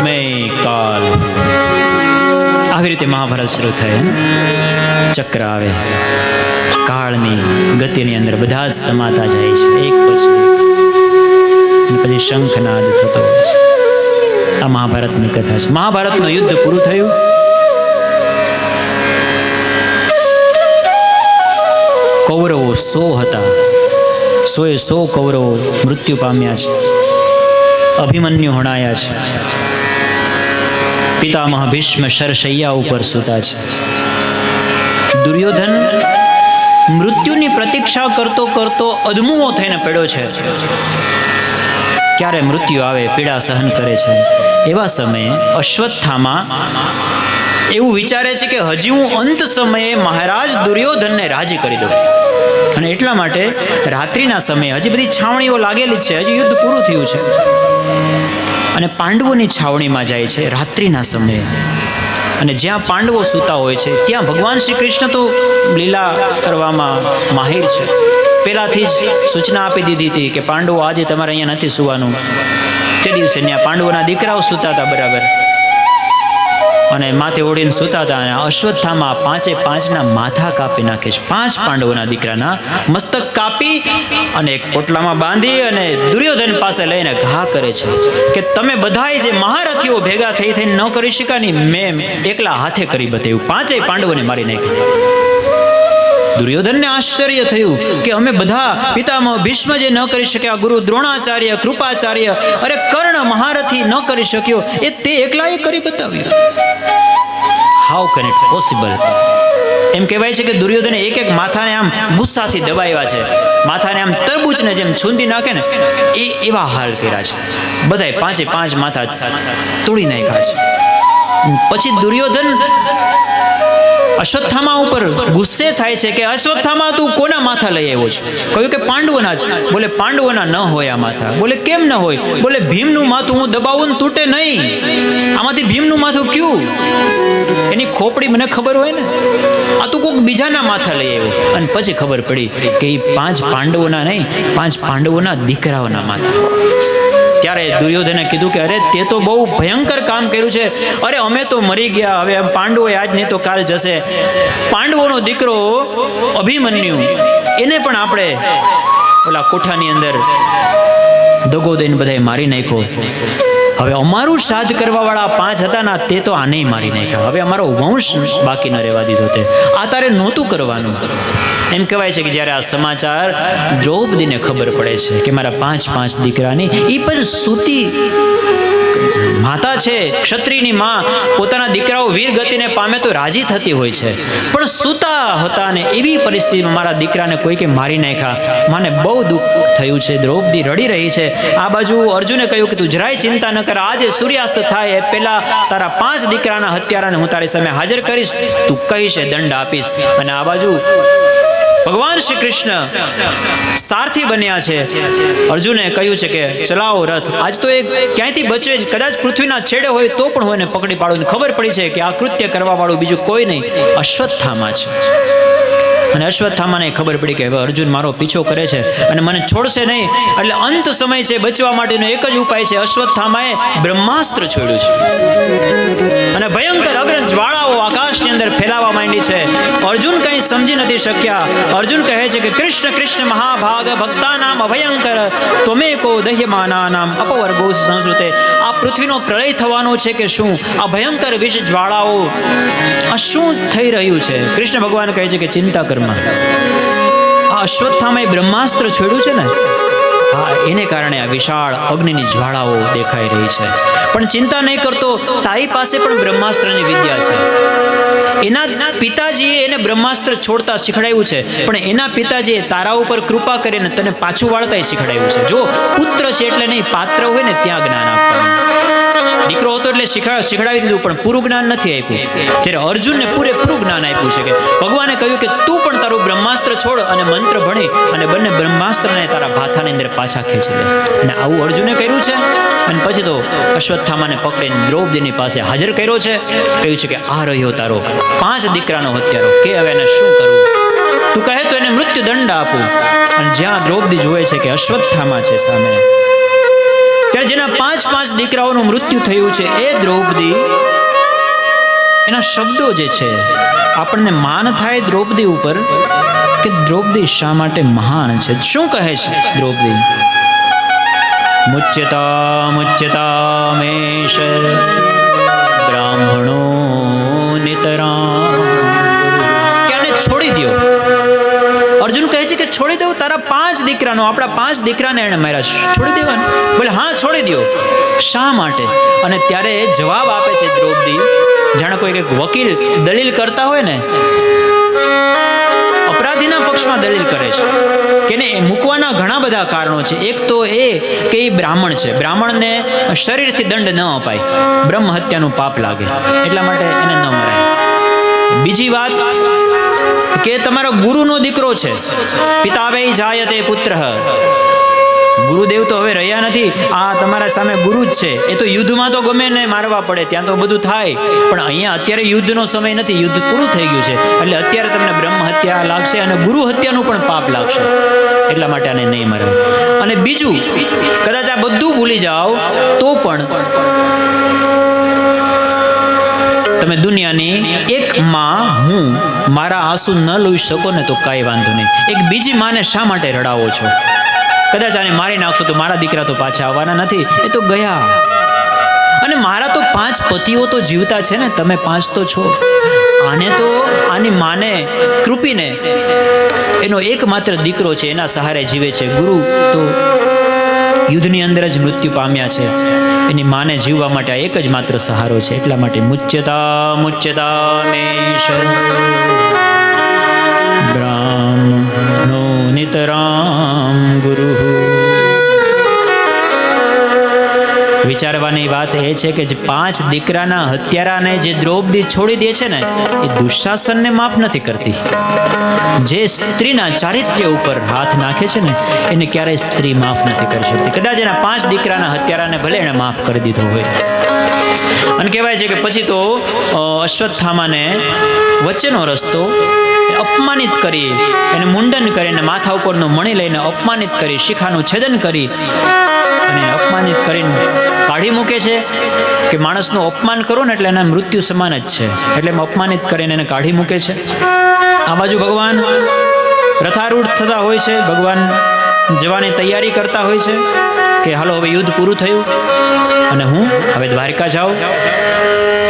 मैं काल આવી રીતે મહાભારત શરૂ થાય. ચક્ર આવે, કાળની ગતિની અંદર બધા જ સમાતા જાય છે એક પછી અને પછી શંખનાદ થતો હોય છે. આ મહાભારતની કથા છે. મહાભારતનું યુદ્ધ પૂરું થયું. કૌરવો 100 હતા. 100 કૌરવો મૃત્યુ પામ્યા છે. અભિમન્યુ હણાયા છે. પિતામહ ભીષ્મ શરશૈયા ઉપર સૂતા છે. દુર્યોધન મૃત્યુની પ્રતીક્ષા કરતો કરતો અધમુઓ થઈને પડ્યો છે. ક્યારે મૃત્યુ આવે, પીડા સહન કરે છે. એવા સમયે અશ્વત્થામા એવું વિચારે છે કે હજી હું અંત સમયે મહારાજ દુર્યોધનને રાજી કરી દઉં. અને એટલા માટે રાત્રિના સમયે હજી બધી છાવણીઓ લાગેલી જ છે, હજી યુદ્ધ પૂરું થયું છે, અને પાંડવોની છાવણીમાં જાય છે રાત્રિના સમયે. અને જ્યાં પાંડવો સૂતા હોય છે ત્યાં ભગવાન શ્રી કૃષ્ણ તો લીલા કરવામાં માહિર છે. પહેલાથી જ સૂચના આપી દીધી હતી કે પાંડવો આજે તમારે અહીંયા નથી સૂવાનું. તે દિવસે ત્યાં પાંડવોના દીકરાઓ સૂતા હતા બરાબર, અને માથે ઓઢીને સૂતા હતા. અને અશ્વત્થામાં 5 માથા કાપી નાખે છે. 5 પાંડવોના દીકરાના મસ્તક કાપી અને એક પોટલામાં બાંધી અને દુર્યોધન પાસે લઈને ઘા કરે છે કે તમે બધાએ જે મહારથીઓ ભેગા થઈને ન કરી શકાની મેં એકલા હાથે કરી બતાવ્યું. 5 પાંડવોને મારી નાખી. દુર્યોધનને આશ્ચર્ય થયું કે અમે બધા પિતામહ ભીષ્મ જે ન કરી શક્યા, ગુરુ દ્રોણાચાર્ય, કૃપાચાર્ય, અરે કર્ણ મહારથી ન કરી શક્યો, એ તે એકલાએ કરી બતાવ્યું. How can it possible? એમ કહેવાય છે કે દુર્યોધને એક માથાને આમ ગુસ્સાથી દબાવ્યા છે. માથાને આમ તરબૂચને જેમ છૂંદી નાખે ને એવા હાલ કર્યા છે. બધાય 5 માથા તોડી નાખ્યા છે. પછી દુર્યોધન અશ્વત્થામા ઉપર ગુસ્સે થાય છે કે અશ્વત્થામા તું કોના માથા લઈ આવ્યો છો? કહ્યું કે પાંડવોના જ. બોલે પાંડવોના ન હોય આ માથા. બોલે કેમ ન હોય? બોલે ભીમનું માથું હું દબાવું ને તૂટે નહીં. આમાંથી ભીમનું માથું ક્યું? એની ખોપડી મને ખબર હોય ને. આ તું કોઈક બીજાના માથા લઈ આવ્યો. અને પછી ખબર પડી કે એ 5 પાંડવોના નહીં, 5 પાંડવોના દીકરાઓના માથા. ત્યારે દુર્યોધને કીધું કે અરે તે તો બહુ ભયંકર કામ કર્યું છે. અરે અમે તો મરી ગયા, હવે પાંડવો આજ નહીં તો કાલ જશે. પાંડવોનો દીકરો અભિમન્યુ એને પણ આપણે ઓલા કોઠાની અંદર દગો દઈને બધાએ મારી નાખ્યો. હવે અમારું શ્રાદ્ધ કરવા વાળા 5 હતા ના, તે તો આને મારી નાખ્યા. હવે અમારો વંશ બાકી ન રહેવા દીધો. તે આ તારે નહોતું કરવાનું. એમ કહેવાય છે કે જ્યારે આ સમાચાર દ્રૌપદીને ખબર પડે છે કે મારા 5 દીકરાની, એ પણ સૂતી માતા છે, ક્ષત્રિયની માં, પોતાના દીકરાઓ વીર ગતિને પામે તો રાજી થતી હોય છે, પણ સૂતા હતા અને એવી પરિસ્થિતિમાં મારા દીકરાને કોઈકે મારી નાખ્યા. મને બહુ દુઃખ થયું છે. દ્રૌપદી રડી રહી છે. આ બાજુ અર્જુને કહ્યું કે તું જરાય ચિંતા ન કર, આજે સૂર્યાસ્ત થાય એ પહેલા તારા 5 દીકરાના હત્યારાને હું તારી સામે હાજર કરીશ, તું કહીશ એ દંડ આપીશ. અને આ બાજુ ભગવાન શ્રી કૃષ્ણ સારથી બન્યા છે. અર્જુને કહ્યું છે કે ચલાવો રથ. આજ તો એ ક્યાંયથી બચે, કદાચ પૃથ્વીના છેડે હોય તો પણ હોય ને પકડી પાડો. ખબર પડી છે કે આ કૃત્ય કરવા વાળું બીજું કોઈ નહીં, અશ્વત્થામા છે. અને અશ્વત્થામાને ખબર પડી કે હવે અર્જુન મારો પીછો કરે છે અને મને છોડશે નહીં. એટલે અંત સમય છે, બચવા માટેનો એક જ ઉપાય છે. અશ્વત્થામાએ બ્રહ્માસ્ત્ર છોડ્યું છે અને ભયંકર અગ્નિ જ્વાળાઓ આકાશની અંદર ફેલાવા માંડી છે. અર્જુન કંઈ સમજી નથી શક્યા. અર્જુન કહે છે કે કૃષ્ણ કૃષ્ણ મહાભાગ ભક્તાનામ અભયંકર ત્વમેકો દહ્યમાનાનામ અપવર્ગો સંસ્કૃતે. આ પૃથ્વીનો પ્રલય થવાનો છે કે શું? આ ભયંકર વિષ જ્વાળાઓ, આ શું થઈ રહ્યું છે? કૃષ્ણ ભગવાન કહે છે કે ચિંતા કર. આ અશ્વત્થામાએ બ્રહ્માસ્ત્ર છોડ્યું છે ને, હા, એને કારણે આ વિશાળ અગ્નિની જ્વાળાઓ દેખાઈ રહી છે. પણ ચિંતા નહીં કરતો, તારી પાસે પણ બ્રહ્માસ્ત્રની વિદ્યા છે. એના પિતાજીએ એને બ્રહ્માસ્ત્ર છોડતા શીખડાયું છે, પણ એના પિતાજીએ તારા ઉપર કૃપા કરીને તને પાછું વાળતા શીખડાયું છે. જો પુત્ર છે એટલે નહીં, પાત્ર હોય ને ત્યાં જ્ઞાન આપવાનું. દીકરો હતો એટલે શીખડાવી દીધું, પણ પૂરું જ્ઞાન નથી આપ્યું. જ્યારે અર્જુનને પૂરેપૂરું જ્ઞાન આપ્યું છે કે ભગવાને કહ્યું કે તું પણ તારું બ્રહ્માસ્ત્ર છોડ અને મંત્ર ભણી અને બંને બ્રહ્માસ્ત્રને તારા ભાથાની અંદર પાછા ખેંચી લે. અને આવું અર્જુને કર્યું છે. અને પછી તો અશ્વત્થામાને પકડીને દ્રૌપદીની પાસે હાજર કર્યો છે. કહ્યું છે કે આ રહ્યો તારો 5 દીકરાનો હત્યારો, કે હવે એને શું કરવું? તું કહે તો એને મૃત્યુ દંડ આપું. અને જ્યાં દ્રૌપદી જોવે છે કે અશ્વત્થામા છે સામે, ત્યારે જેના 5 દીકરાઓનું મૃત્યુ થયું છે, એ દ્રૌપદી, એના શબ્દો જે છે, આપણને માન થાય દ્રૌપદી ઉપર કે દ્રૌપદી શા માટે મહાન છે. શું કહે છે દ્રૌપદી? મુચ્યતા મેષ બ્રાહ્મણો નિતરામ, કે આને છોડી દો. અર્જુન કહે છે કે છોડી દઉં તારા 5 દીકરાનો, આપણા 5 દીકરાને એને માર્યા, છોડી દેવાને? બોલે હા છોડી દો. શા માટે? અને ત્યારે જવાબ આપે છે દ્રૌપદી, જાણે કોઈ એક વકીલ દલીલ કરતા હોય ને, અપરાધીના પક્ષમાં દલીલ કરે છે કે ને મૂકવાના ઘણા બધા કારણો છે. એક તો એ કે એ બ્રાહ્મણ છે, બ્રાહ્મણને શરીરથી દંડ ન અપાય, બ્રહ્મ હત્યાનું પાપ લાગે, એટલા માટે એને ન મરાય. બીજી વાત કે તમારો ગુરુનો દીકરો છે, પિતાવે જાયતે પુત્ર, ગુરુદેવ તો હવે રહ્યા નથી, આ તમારા સામે ગુરુ જ છે. એ તો યુદ્ધમાં તો ગમે ને મારવા પડે, ત્યાં તો બધું થાય, પણ અહીંયા અત્યારે યુદ્ધનો સમય નથી, યુદ્ધ પૂરું થઈ ગયું છે, એટલે અત્યારે તમને બ્રહ્મ હત્યા લાગશે અને ગુરુ હત્યાનું પણ પાપ લાગશે, એટલા માટે આને નહીં મરાય. અને બીજું, કદાચ આ બધું ભૂલી જાઓ તો પણ તમે દુનિયાની એક માં હું મારા આંસુ ન લઈ શકો ને તો કાંઈ વાંધો નહીં, એક બીજી માને શા માટે રડાવો છો? કદાચ આને મારી નાખશો તો મારા દીકરા તો પાછા આવવાના નથી, એ તો ગયા. અને મારા તો 5 પતિઓ તો જીવતા છે ને, તમે 5 તો છો. આને તો આની માને કૃપીને એનો એકમાત્ર દીકરો છે, એના સહારે જીવે છે. ગુરુ તો યુદ્ધની અંદર જ મૃત્યુ પામ્યા છે, એની માને જીવવા માટે આ એક જ માત્ર સહારો છે. એટલા માટે મુચ્યતા મેષ બ્રાહ્મણો નિતરામ ગુરુ. વિચારવાની વાત એ છે કે જે 5 દીકરાના હત્યારાને જે દ્રૌપદી છોડી દે છે ને, એ દુશાસનને માફ નથી કરતી. જે સ્ત્રીના ચારિત્ર્ય ઉપર હાથ નાખે છે ને, એને ક્યારેય સ્ત્રી માફ નથી કરી શકતી. કદાચ એના 5 દીકરાના હત્યારાને ભલે એને માફ કરી દીધો હોય. અને કહેવાય છે કે પછી તો અશ્વત્થામાને વચ્ચેનો રસ્તો અપમાનિત કરી, એને મુંડન કરીને માથા ઉપરનું મણી લઈને અપમાનિત કરી, શિખાનું છેદન કરી અને અપમાનિત કરીને કાઢી મૂકે છે. કે માણસનું અપમાન કરો ને એટલે એના મૃત્યુ સમાન જ છે, એટલે અપમાનિત કરીને એને કાઢી મૂકે છે. આ બાજુ ભગવાન રથારૂઢ થતા હોય છે, ભગવાન જવાની તૈયારી કરતા હોય છે કે હાલો હવે યુદ્ધ પૂરું થયું અને હું હવે દ્વારકા જાઉં.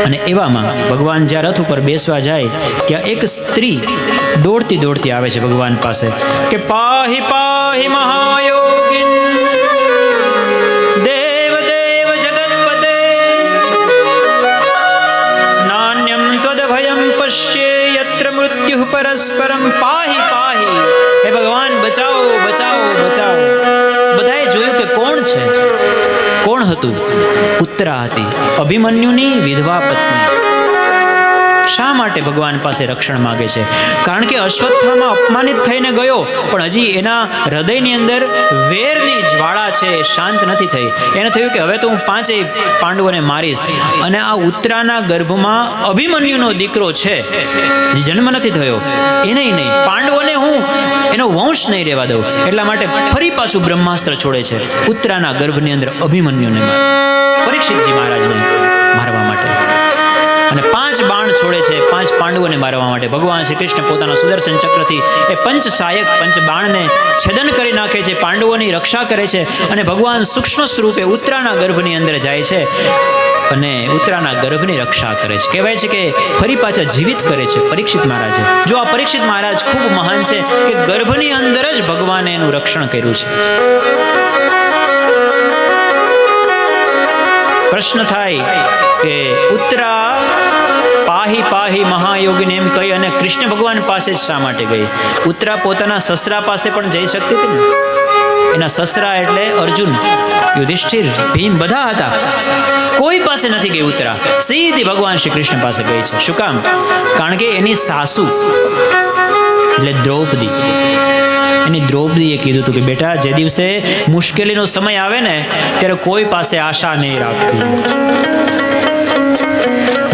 અને એવામાં ભગવાન જ્યાં રથ ઉપર બેસવા જાય ત્યાં એક સ્ત્રી દોડતી આવે છે ભગવાન પાસે કે પાહી પાહી મહાયોગિન દેવ દેવ જગતપતે નાન્યમ ત્વદ ભયમ પશ્યે યત્ર મૃત્યુ પરસ્પરમ પાહી પાહી. હે ભગવાન બચાવો બચાવો બચાવો. બધાએ જોયું કે કોણ છે? કોણ હતું? ઉત્તરા હતી, અભિમન્યુની વિધવા પત્ની. શા માટે ભગવાન પાસે રક્ષણ માગે છે? કારણ કે અશ્વત્થામા અપમાનિત થઈને ગયો, પણ હજી એના હૃદયની અંદર વેરની જ્વાળા છે, શાંત નથી થઈ. એને થયું કે હવે તો હું 5 પાંડવોને મારીશ. અને આ ઉત્તરાના ગર્ભમાં અભિમન્યુનો દીકરો છે, જે જન્મ નથી થયો, એને નહીં, પાંડવોને હું એનો વંશ નહીં રહેવા દઉં. એટલા માટે ફરી પાછું બ્રહ્માસ્ત્ર છોડે છે, ઉત્તરાના ગર્ભની અંદર અભિમન્યુને મારે, પરીક્ષિતજી મહારાજને મારવા માટે. અને 5 બાણ છોડે છે 5 પાંડવોને મારવા માટે. ભગવાન શ્રી કૃષ્ણ પોતાના સુદર્શન ચક્રથી એ પંચસાયક 5 બાણને છેદન કરી નાખે છે, પાંડવોની રક્ષા કરે છે. અને ભગવાન સૂક્ષ્મ સ્વરૂપે ઉત્તરાના ગર્ભની અંદર જાય છે અને ઉત્તરાના ગર્ભની રક્ષા કરે છે. કહેવાય છે કે ફરી પાછા જીવિત કરે છે પરીક્ષિત મહારાજે. જો આ પરીક્ષિત મહારાજ ખૂબ મહાન છે કે ગર્ભની અંદર જ ભગવાને એનું રક્ષણ કર્યું છે. પ્રશ્ન થાય કે ઉત્તરા પાહી પાહી મહાયોગીને એમ કહી અને કૃષ્ણ ભગવાન પાસે જ શા માટે ગઈ? ઉત્તરા પોતાના સસરા પાસે પણ જઈ શકતી હતી ને. એના સસરા એટલે અર્જુન, યુધિષ્ઠિર, ભીમ બધા હતા. કોઈ પાસે નથી ગઈ ઉત્તરા. સીધી ભગવાન શ્રી કૃષ્ણ પાસે ગઈ છે. શું કામ? કારણ કે એની સાસુ એટલે દ્રૌપદી, એની દ્રૌપદીએ કીધું હતું કે બેટા, જે દિવસે મુશ્કેલીનો સમય આવે ને ત્યારે કોઈ પાસે આશા નહીં રાખવી.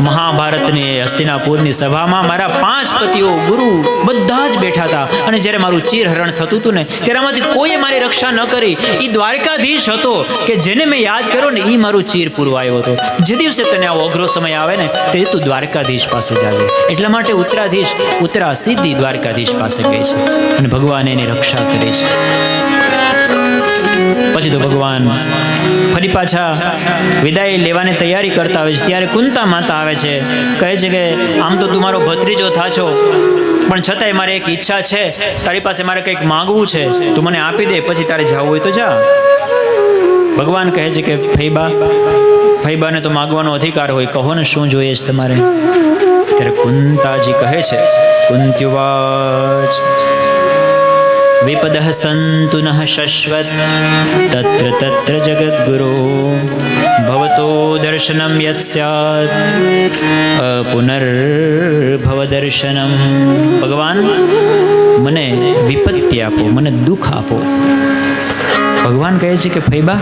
મહાભારતની હસ્તિનાપુરની સભામાં મારા 5 પતિઓ ગુરુ બધા જ બેઠા હતા અને જ્યારે મારું ચીરહરણ થતું હતું ને ત્યારે આમાંથી કોઈએ મારી રક્ષા ન કરી. એ દ્વારકાધીશ હતો કે જેને મેં યાદ કર્યો ને એ મારું ચીર પૂરવા આવ્યો હતો. જે દિવસે તને આવો અઘરો સમય આવે ને તે તું દ્વારકાધીશ પાસે જાજે. એટલા માટે ઉત્તરા સીધી દ્વારકાધીશ પાસે ગઈ છે અને ભગવાન એની રક્ષા કરે છે. પછી તો ભગવાન ફરી પાછા વિદાય લેવાની તૈયારી કરતા હોય છે ત્યારે કુંતા માતા આવે છે. કહે છે કે આમ તો તું મારો ભત્રીજો થાછો, પણ છતાંય મારે એક ઈચ્છા છે. તારી પાસે મારે કંઈક માંગવું છે, તું મને આપી દે, પછી તારે જવું હોય તો જા. ભગવાન કહે છે કે ફૈબાને તો માગવાનો અધિકાર હોય, કહો ને શું જોઈએ છે તમારે? ત્યારે કુંતાજી કહે છે, કુંત્યુવાચ વિપદઃ સંતુ નઃ શશ્વત તત્ર તત્ર જગદ્ગુરો ભવતો દર્શનમ યત સ્યાત પુનર્ભવ દર્શનમ. ભગવાન મને વિપત્તિ આપો, મને દુઃખ આપો. ભગવાન કહે છે કે ફૈબા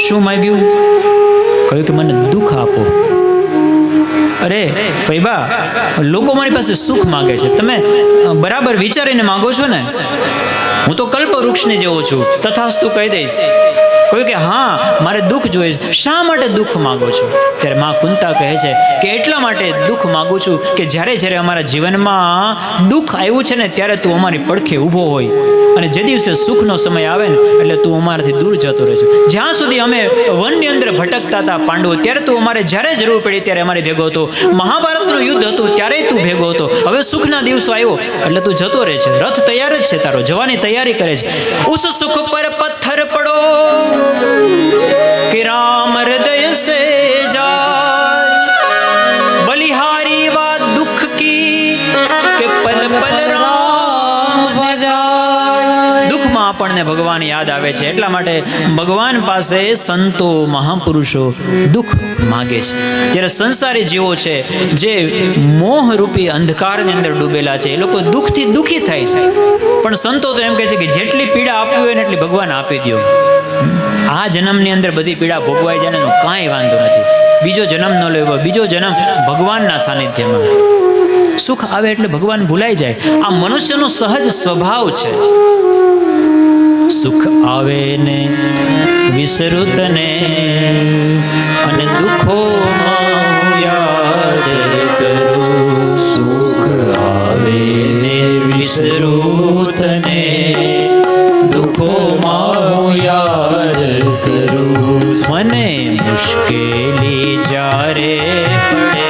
શું માગ્યું? કહ્યું કે મને દુઃખ આપો. અરે ફૈબા, લોકો મારી પાસે સુખ માગે છે, તમે બરાબર વિચારીને માંગો છો ને? હું તો કલ્પ વૃક્ષને જેવો છું, તથાસ્તુ કહી દઈશ. કહ્યું કે હા, મારે દુઃખ જોઈએ છે. શા માટે દુઃખ માંગો છો? ત્યારે માં કુંતા કહે છે કે એટલા માટે દુઃખ માંગુ છું કે જ્યારે જ્યારે અમારા જીવનમાં દુઃખ આવ્યું છે ને ત્યારે તું અમારી પડખે ઊભો હોય અને જે દિવસે સુખનો સમય આવે ને એટલે તું અમારાથી દૂર જતો રહે છે. જ્યાં સુધી અમે વનની અંદર ભટકતા હતા પાંડવો, ત્યારે તું અમારે જ્યારે જરૂર પડી ત્યારે અમારી ભેગો હતો. મહાભારતનું યુદ્ધ હતું ત્યારે તું ભેગો હતો. હવે સુખના દિવસો આવ્યો એટલે તું જતો રહે છે. રથ તૈયાર જ છે તારો, જવાની તૈયારી કરે છે. ઉસ સુખ પર પથ્થર પડો कि राम हृदय से जाए, बलिहारी वा दुख की के पल पल राम भजाए. દુઃખમાં આપણને ભગવાન યાદ આવે છે. એટલા માટે ભગવાન પાસે સંતો મહાપુરુષો દુઃખ માગે છે. જ્યારે સંસારી જીવો છે જે મોહરૂપી અંધકારની અંદર ડૂબેલા છે, એ લોકો દુઃખથી દુઃખી થાય છે. પણ સંતો તો એમ કહે છે કે જેટલી પીડા આપવી હોય ને એટલી ભગવાન આપી દો. આ જન્મની અંદર બધી પીડા ભોગવાઈ જાય એનો કાંઈ વાંધો નથી. બીજો જન્મ ન લેવો, બીજો જન્મ ભગવાનના સાનિધ્યમાં. સુખ આવે એટલે ભગવાન ભૂલાઈ જાય. આ મનુષ્યનો સહજ સ્વભાવ છે. સુખ આવે ને વિસરું તને અને દુઃખોમાં યાદ કરું. સુખ આવે ને વિસરું તને દુઃખોમાં યાદ કરું. મને મુશ્કેલી જ્યારે પડે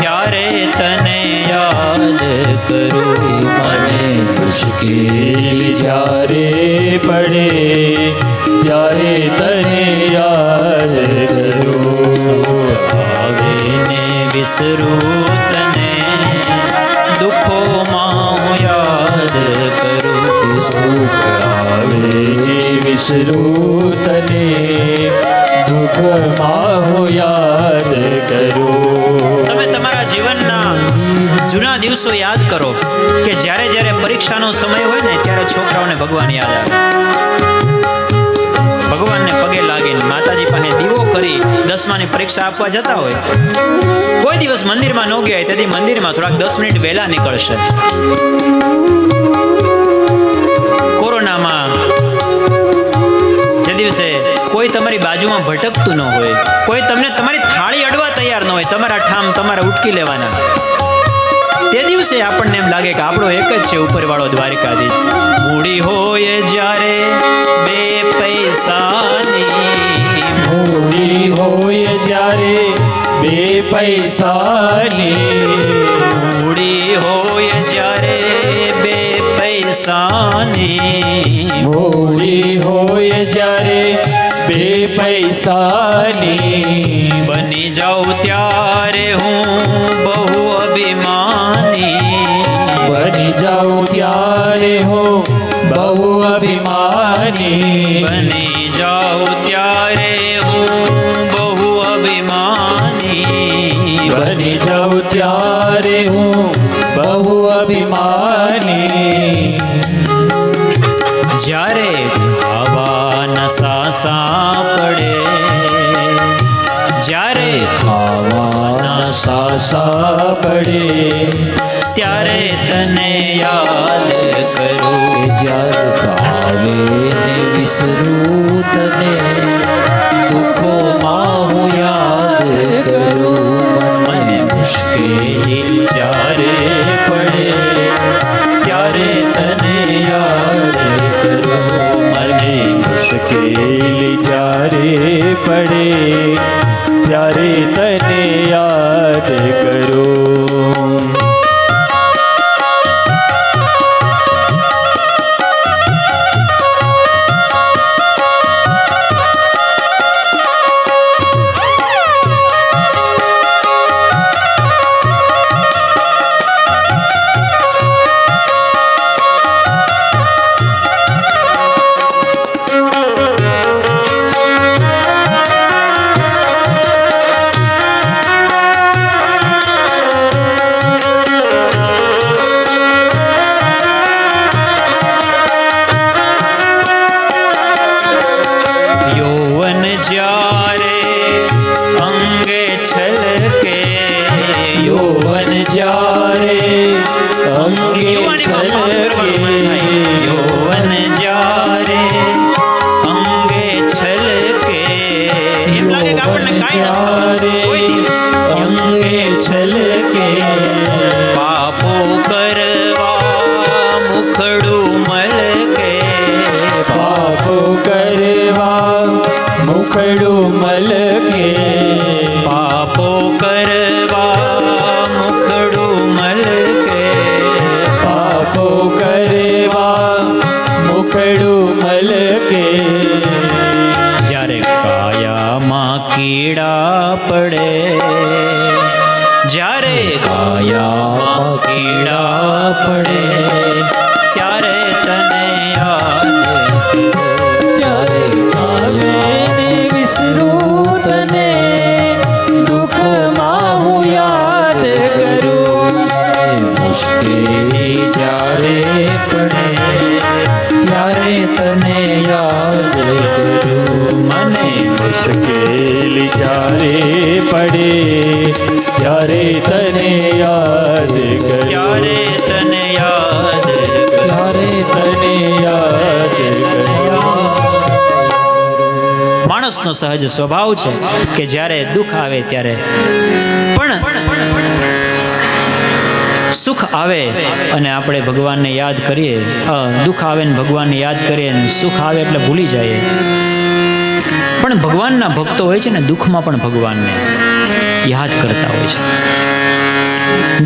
ત્યારે તને યાદ કરું. મને મુશ્કેલી જ્યારે પડે ત્યારે તને યાદ કરું. સુખ આવે ને વિસરું તને દુઃખોમાં યાદ કરું. સુખ આવે વિસરું તને દુઃખમાં હું યાદ કરું. તમે તમારા જીવનના જૂના દિવસો યાદ કરો કે જ્યારે જ્યારે પરીક્ષાનો સમય હોય ને ત્યારે છોકરાઓને ભગવાન યાદ આવે. ભગવાનને પગે લાગીને માતાજી પાસે દીવો કરી 10માની પરીક્ષા આપવા જતા હોય. કોઈ દિવસ મંદિરમાં ન ગયા તેથી મંદિરમાં થોડાક 10 મિનિટ વહેલા નીકળશે. કોરોનામાં જે દિવસે કોઈ તમારી બાજુમાં ભટકતું ન હોય, કોઈ તમને તમારી થાળી અડવા તૈયાર ન હોય, તમારા ઠામ તમારા ઉટકી લેવાના, તે દિવસે આપણને એમ લાગે કે આપણો એક જ છે ઉપરવાળો દ્વારકાધીશ. મૂડી હોય જ્યારે 2 પૈસાની, મૂડી હોય જ્યારે બે પૈસાની, મૂડી હોય જ્યારે બે પૈસાની, મૂડી હોય જ્યારે બે પૈસાની, બની જાઉં ત્યારે હું બહુ અભિમાની, બની જાઉં ત્યારે હું બહુ અભિમાની, બની જાઉં ત્યારે હું બહુ અભિમાની, બની જાઉં ત્યારે હું બહુ અભિમાની, જ્યારે ખાવાના સાસા પડે, જ્યારે ખાવાના સાસા પડે, ત્યારે તને યાદ કરું, જ્યારે કાલે ને વિસરું તને, દુઃખોમાં હું યાદ કરું, મને મુશ્કેલી જ્યારે પડે, ત્યારે તને યાદ કરું, મને મુશ્કેલી જ્યારે પડે ત્યારે તને યાદ કરું. યૌવન જ્યારે અંગે છલકે, યૌવન જ્યારે અંગે યુવાનીમાં પાપ કરવાનું મન થાય. છલકે, યૌવન જ્યારે અંગે છલકે, એમ લાગે કે આપણને કાંઈ ન થવાનું. કોઈ દી. અંગે છલકે, પાપો કરવા મુખડું મલકે, પાપો કરવા મુખડું મલકે, પાપો કરવા મુખડું મલકે, પાપો કરવા મુખડું મલકે, જ્યારે કાયામાં કીડા પડે, જ્યારે કાયામાં કીડા પડે, ત્યારે તને યાદ કરું. જ્યારે કાલે ને વિસરું તને, દુઃખમાં હું યાદ કરું, મુશ્કેલી જ્યારે પડે ત્યારે તને યાદ કરું, મને મુશ્કેલી જ્યારે પડે ત્યારે તને યાદ કરું, ત્યારે તને યાદ કરું. ત્યારે તને યાદ કરું. માણસનો સહજ સ્વભાવ છે કે જ્યારે દુઃખ આવે ત્યારે પણ સુખ આવે અને આપણે ભગવાનને યાદ કરીએ, દુઃખ આવે ને ભગવાનને યાદ કરીએ, અને સુખ આવે એટલે ભૂલી જઈએ. પણ ભગવાનના ભક્તો હોય છે ને દુઃખમાં પણ ભગવાનને યાદ કરતા હોય છે.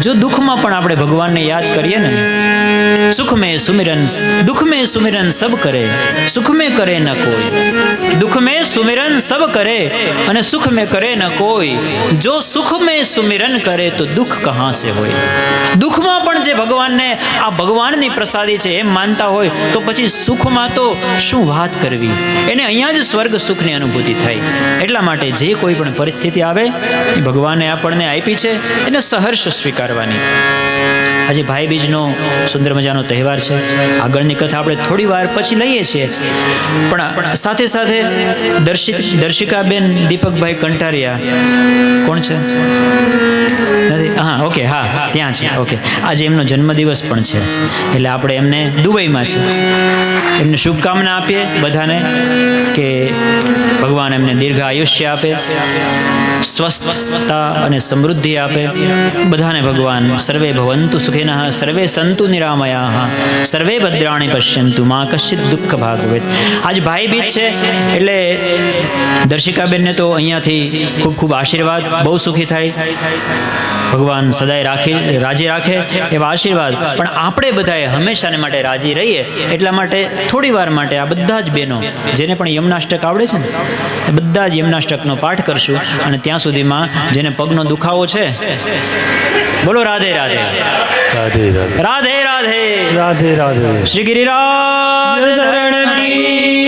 જો દુઃખમાં પણ આપણે ભગવાનને યાદ કરીએ ને, સુખ में सुमिरन दुख में सुमिरन सब करे, सुख में करे न कोई, दुख में सुमिरन सब करे અને સુખ में करे न कोई, જો સુખ में सुमिरन करे तो दुख कहाँ से હોય. દુઃખમાં પણ જે ભગવાનને આ ભગવાનની પ્રસાદી છે એમ માનતા હોય તો પછી સુખમાં તો શું વાત કરવી. એને અહીંયા જ સ્વર્ગ સુખની અનુભૂતિ થાય. એટલા માટે જે કોઈ પણ પરિસ્થિતિ આવે એ ભગવાને આપણને આપી છે એને સહર્ષ સ્વીકારવાની. આજે ભાઈ બીજનો સુંદર મજાનો તહેવાર છે. આગળની કથા આપણે થોડી વાર પછી લઈએ છીએ, પણ સાથે સાથે દર્શિકાબેન દીપકભાઈ કંટારિયા કોણ છે? નથી? હા, ઓકે, હા ત્યાં છે. ઓકે, આજે એમનો જન્મદિવસ પણ છે, એટલે આપણે એમને દુબઈમાં છે, એમને શુભકામના આપીએ બધાને કે ભગવાન એમને દીર્ઘ આયુષ્ય આપે. સ્વસ્થતા અને સમૃદ્ધિ આપે. બધાને ભગવાન સર્વે ભવંતુ સુખિનઃ સર્વે સંતુ નિરામયાઃ સર્વે ભદ્રાણિ પશ્યંતુ મા કશ્ચિત દુઃખ ભાગ ભવેત. આજ ભાઈ બીજ છે એટલે દર્શિકાબેનને તો અહીંયાથી ખૂબ ખૂબ આશીર્વાદ, બહુ સુખી થાય, ભગવાન સદાય રાજી રાખે એવા આશીર્વાદ. પણ આપણે બધાએ હંમેશાને માટે રાજી રહીએ એટલા માટે થોડી વાર માટે આ બધા જ બહેનો જેને પણ યમનાષ્ટક આવડે છે ને એ બધા જ યમનાષ્ટકનો પાઠ કરશું. અને ત્યાં સુધીમાં જેને પગનો દુખાવો છે, બોલો રાધે રાધે રાધે રાધે રાધે રાધે રાધે રાધે શ્રી ગિરિરાજ ધરણ કી